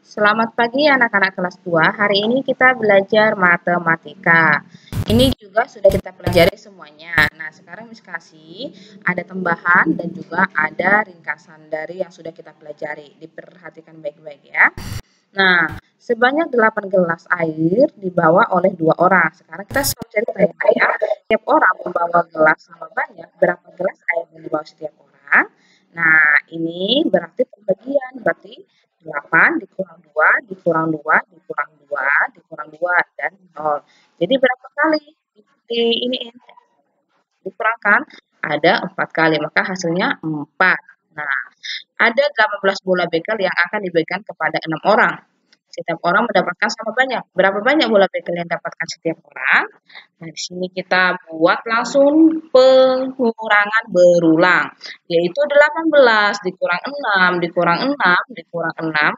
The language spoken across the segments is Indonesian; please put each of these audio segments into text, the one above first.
Selamat pagi anak-anak kelas 2. Hari ini kita belajar matematika. Ini juga sudah kita pelajari semuanya. Nah, sekarang Miss kasih ada tambahan dan juga ada ringkasan dari yang sudah kita pelajari. Diperhatikan baik-baik ya. Nah, sebanyak 8 gelas air dibawa oleh 2 orang. Sekarang kita soal cerita ya. Setiap orang membawa gelas sama banyak. Berapa gelas air yang dibawa setiap orang? Nah, ini berarti pembagian. Berarti 8 dikurang 2, dikurang 2, dikurang 2, dikurang 2, dan 0. Jadi berapa kali di ini dikurangkan? Ada 4 kali, maka hasilnya 4. Nah, ada 18 bola bekel yang akan dibagikan kepada 6 orang. Setiap orang mendapatkan sama banyak. Berapa banyak bola bekel yang dapatkan setiap orang? Nah, di sini kita buat langsung pengurangan berulang, yaitu 18 dikurang 6, dikurang 6, dikurang 6,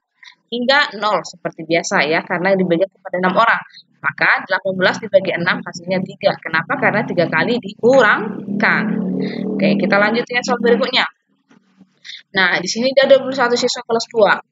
hingga 0 seperti biasa ya, karena dibagi kepada 6 orang. Maka 18 dibagi 6 hasilnya 3. Kenapa? Karena 3 kali dikurangkan. Oke, kita lanjut ya soal berikutnya. Nah, di sini ada 21 siswa kelas 2.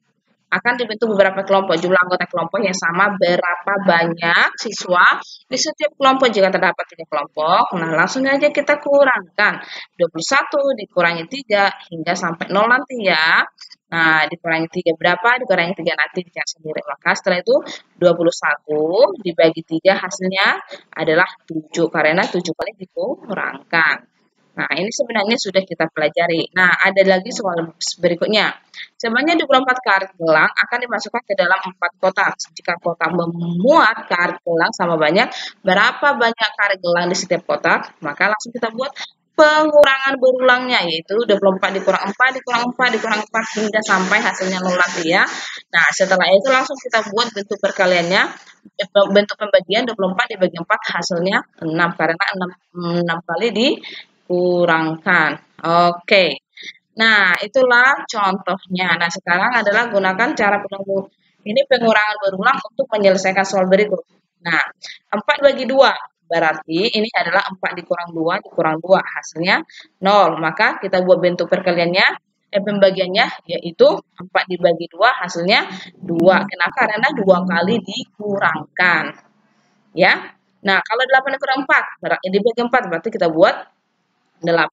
Akan dibentuk beberapa kelompok. Jumlah anggota kelompok yang sama berapa banyak siswa di setiap kelompok jika terdapat 3 kelompok. Nah, langsung aja kita kurangkan. 21 dikurangi 3 hingga sampai 0 nanti ya. Nah, dikurangi 3 berapa? Dikurangi 3 nanti dicari sendiri. Maka setelah itu 21 dibagi 3 hasilnya adalah 7 karena 7 kali dikurangkan. Nah, ini sebenarnya sudah kita pelajari. Nah, ada lagi soal berikutnya. Sebanyak 24 karet gelang akan dimasukkan ke dalam 4 kotak. Jika kotak memuat karet gelang sama banyak, berapa banyak karet gelang di setiap kotak? Maka langsung kita buat pengurangan berulangnya, yaitu 24 dikurang 4, dikurang 4, dikurang 4, hingga sampai hasilnya 0 nanti ya. Nah, setelah itu langsung kita buat bentuk perkaliannya, bentuk pembagian 24 dibagi 4 hasilnya 6, karena 6 kali dikurangkan. Oke. Nah, itulah contohnya. Nah, sekarang adalah gunakan cara pengurangan berulang untuk menyelesaikan soal berikut. Nah, 4 bagi 2. Berarti ini adalah 4 dikurang 2, dikurang 2. Hasilnya 0. Maka kita buat bentuk perkaliannya, pembagiannya, yaitu 4 dibagi 2, hasilnya 2. Kenapa? Karena 2 kali dikurangkan. Ya. Nah, kalau 8 dikurang 4, dibagi 4, berarti kita buat 8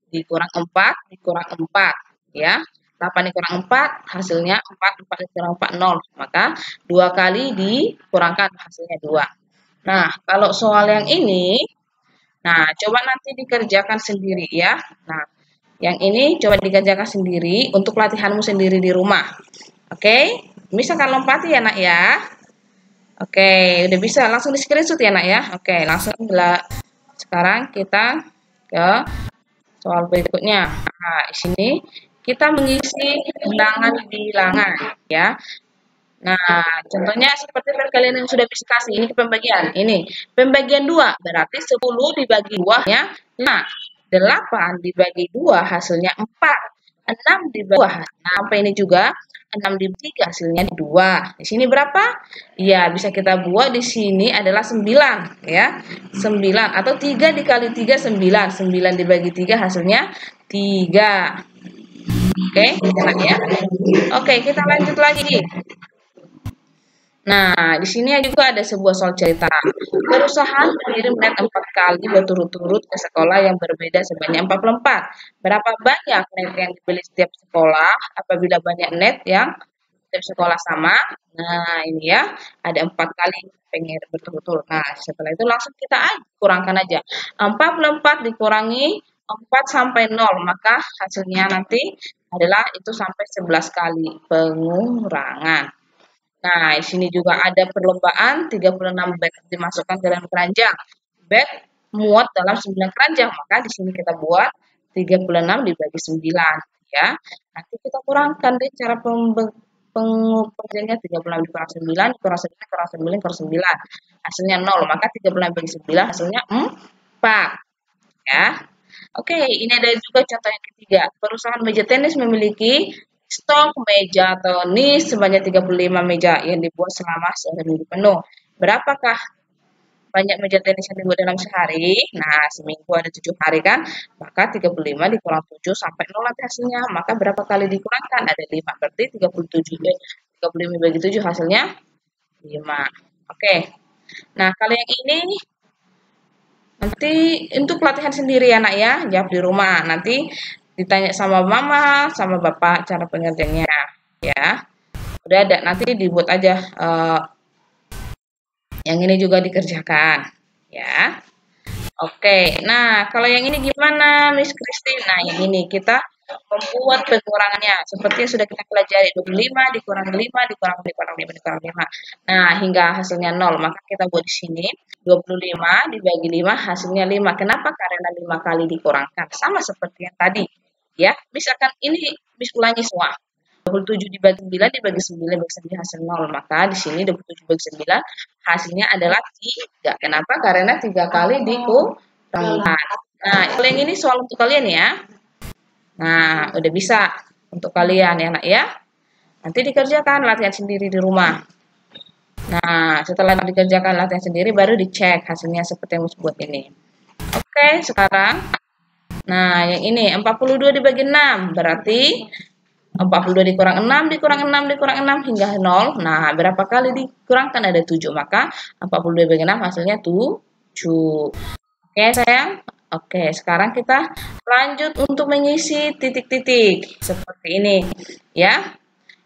dikurang 4 dikurang 4 ya. 8 dikurang 4 hasilnya 4, 4 dikurang 4 0. Maka 2 kali dikurangkan hasilnya 2. Nah, kalau soal yang ini, nah coba nanti dikerjakan sendiri ya. Nah, yang ini coba dikerjakan sendiri untuk latihanmu sendiri di rumah. Oke? Misalkan lompati ya nak ya. Oke, udah bisa langsung di screenshot ya nak ya. Oke, langsung sekarang kita ke soal berikutnya. Nah, di sini kita mengisi bilangan-bilangan ya. Nah, contohnya seperti perkalian yang sudah bisa kasih. Ini pembagian. Ini pembagian 2 berarti 10 dibagi 2 nya 5. 8 dibagi 2 hasilnya 4. 6 dibagi 2. Nah, sampai ini juga 6 dibagi 3 hasilnya 2. Di sini berapa? Ya, bisa kita buat di sini adalah 9 ya. 9 atau 3 dikali 3 9. 9 dibagi 3 hasilnya 3. Oke, enak ya. Oke, kita lanjut lagi. Nah, di sini juga ada sebuah soal cerita. Perusahaan mengirim net 4 kali berturut-turut ke sekolah yang berbeda sebanyak 44. Berapa banyak net yang dibeli setiap sekolah apabila banyak net yang setiap sekolah sama? Nah, ini ya, ada 4 kali pengirim berturut-turut. Nah, setelah itu langsung kita kurangkan aja. 44 dikurangi 4 sampai 0, maka hasilnya nanti adalah itu sampai 11 kali pengurangan. Nah, di sini juga ada perlombaan 36 bag dimasukkan ke dalam keranjang. Bag muat dalam 9 keranjang, maka di sini kita buat 36 dibagi 9 ya. Nanti kita kurangkan deh cara pengurangannya 36 dikurang 9, dikurang 9, dikurang 9, dikurang 9. Hasilnya 0, maka 36 bagi 9 hasilnya 4 ya. Oke, ini ada juga contoh yang ketiga. Perusahaan meja tenis memiliki stok meja tenis sebanyak 35 meja yang dibuat selama seminggu penuh. Berapakah banyak meja tenis yang dibuat dalam sehari? Nah, seminggu ada 7 hari kan? Maka 35 dikurang 7 sampai 0 nanti hasilnya. Maka berapa kali dikurangkan? Ada 5, berarti 35 dibagi 7 hasilnya 5. Oke. Nah, kalau yang ini nanti untuk latihan sendiri ya nak ya, jawab di rumah. Nanti ditanya sama mama, sama bapak cara pengerjaannya ya. Udah ada, nanti dibuat aja. Yang ini juga dikerjakan ya. Oke, nah kalau yang ini gimana Miss Christine? Nah yang ini kita membuat pengurangannya seperti yang sudah kita pelajari, 25 dikurangi 5 dikurangi 5 dikurangi 5. Nah hingga hasilnya 0, maka kita buat di sini 25 dibagi 5 hasilnya 5. Kenapa? Karena 5 kali dikurangkan, sama seperti yang tadi ya. Misalkan ini Miss ulangi semua, 27 dibagi 9 dibagi 9 dibagi 9 hasil 0. Maka di sini 27 dibagi 9 hasilnya adalah 3. Kenapa? Karena 3 kali dikurangkan. Nah, kalau yang ini soal untuk kalian ya. Nah, udah bisa untuk kalian ya nak ya. Nanti dikerjakan latihan sendiri di rumah. Nah, setelah dikerjakan latihan sendiri baru dicek hasilnya seperti yang buat ini. Oke, sekarang nah yang ini 42 dibagi 6 berarti 42 dikurang 6 dikurang 6 dikurang 6 hingga 0. Nah, berapa kali dikurangkan? Ada 7. Maka 42 dibagi 6 hasilnya 7. Oke, sayang. Oke, sekarang kita lanjut untuk mengisi titik-titik seperti ini. Ya.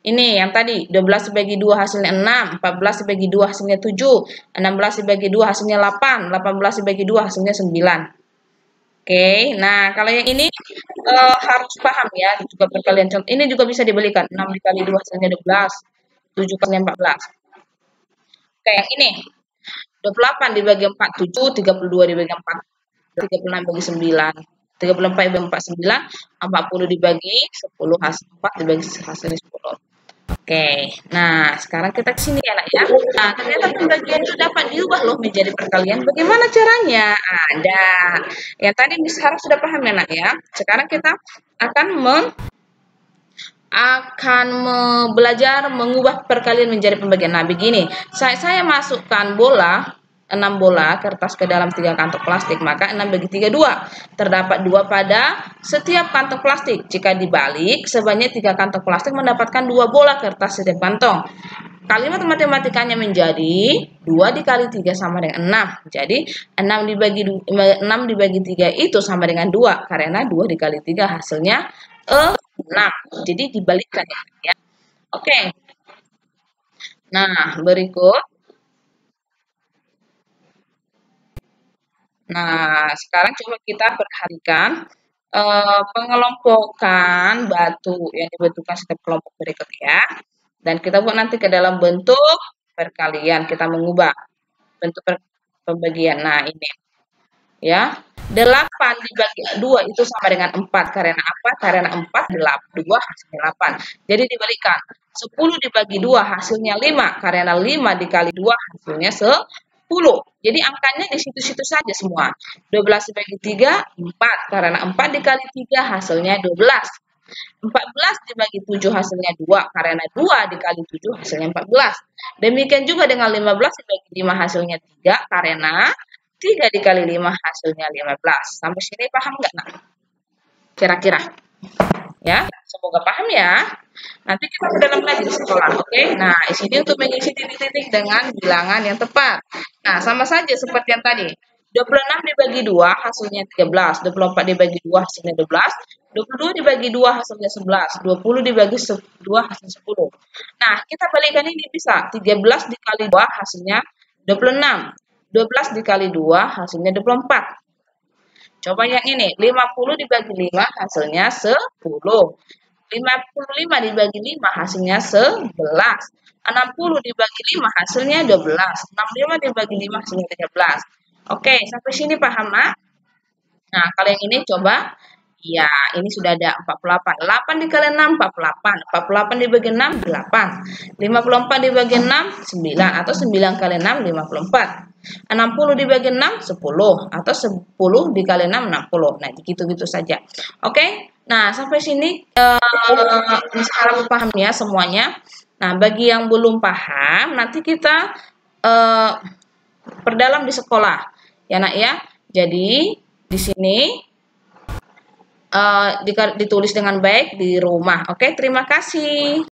Ini yang tadi 12 dibagi 2 hasilnya 6, 14 dibagi 2 hasilnya 7, 16 dibagi 2 hasilnya 8, 18 dibagi 2 hasilnya 9. Oke, nah kalau yang ini harus paham ya, juga perkalian contoh. Ini juga bisa dibalikan, 6 dikali 2 hasilnya 12, 7 kali 14. Oke, yang ini 28 dibagi 4, 7, 32 dibagi 4, 36 dibagi 9, 34 dibagi 4, 9, 40 dibagi 10, hasil 4 dibagi hasilnya 10. Oke, nah sekarang kita ke sini ya nak ya. Nah, ternyata pembagian itu dapat diubah loh menjadi perkalian. Bagaimana caranya? Ada. Yang tadi Miss harus sudah paham ya nak ya. Sekarang kita akan belajar mengubah perkalian menjadi pembagian. Nah, begini. Saya masukkan bola 6 bola kertas ke dalam 3 kantong plastik, maka 6 bagi 3 2. Terdapat 2 pada setiap kantong plastik. Jika dibalik, sebanyak 3 kantong plastik mendapatkan 2 bola kertas setiap kantong. Kalimat matematikanya menjadi 2 dikali 3 sama dengan 6. Jadi 6 dibagi 3 itu sama dengan 2, karena 2 dikali 3 hasilnya 6. Jadi dibalikkan ya. Oke. Nah, berikut. Nah, sekarang coba kita perhatikan pengelompokan batu yang dibentukkan setiap kelompok berikut ya. Dan kita buat nanti ke dalam bentuk perkalian. Kita mengubah bentuk pembagian. Nah, ini ya. 8 dibagi 2 itu sama dengan 4. Karena apa? Karena 4 2 hasilnya 8. Jadi dibalikan. 10 dibagi 2 hasilnya 5. Karena 5 dikali 2 hasilnya 10. Jadi angkanya di situ-situ saja semua. 12 dibagi 3, 4. Karena 4 dikali 3 hasilnya 12. 14 dibagi 7 hasilnya 2. Karena 2 dikali 7 hasilnya 14. Demikian juga dengan 15 dibagi 5 hasilnya 3. Karena 3 dikali 5 hasilnya 15. Sampai sini paham nggak nak? Kira-kira? Ya, semoga paham ya. Nanti kita ke dalam lagi di sekolah, oke? Nah, di sini untuk mengisi titik-titik dengan bilangan yang tepat. Nah, sama saja seperti yang tadi. 26 dibagi 2 hasilnya 13, 24 dibagi 2 hasilnya 12, 22 dibagi 2 hasilnya 11, 20 dibagi 2 hasilnya 10. Nah, kita balikan ini bisa. 13 dikali 2 hasilnya 26. 12 dikali 2 hasilnya 24. Coba yang ini, 50 dibagi 5 hasilnya 10. 55 dibagi 5 hasilnya 11. 60 dibagi 5 hasilnya 12. 65 dibagi 5 hasilnya 13. Oke, sampai sini paham nak? Nah, kalau yang ini coba. Ya, ini sudah ada 48. 8 dikali 6, 48. 48 dibagi 6, 8. 54 dibagi 6, 9. Atau 9 kali 6, 54. 60 dibagi 6, 10. Atau 10 dikali 6, 60. Nah, gitu-gitu saja. Oke, nah sampai sini harap paham ya semuanya. Nah, bagi yang belum paham, nanti kita perdalam di sekolah. Ya nak ya. Jadi, di sini ditulis dengan baik di rumah. Oke, terima kasih.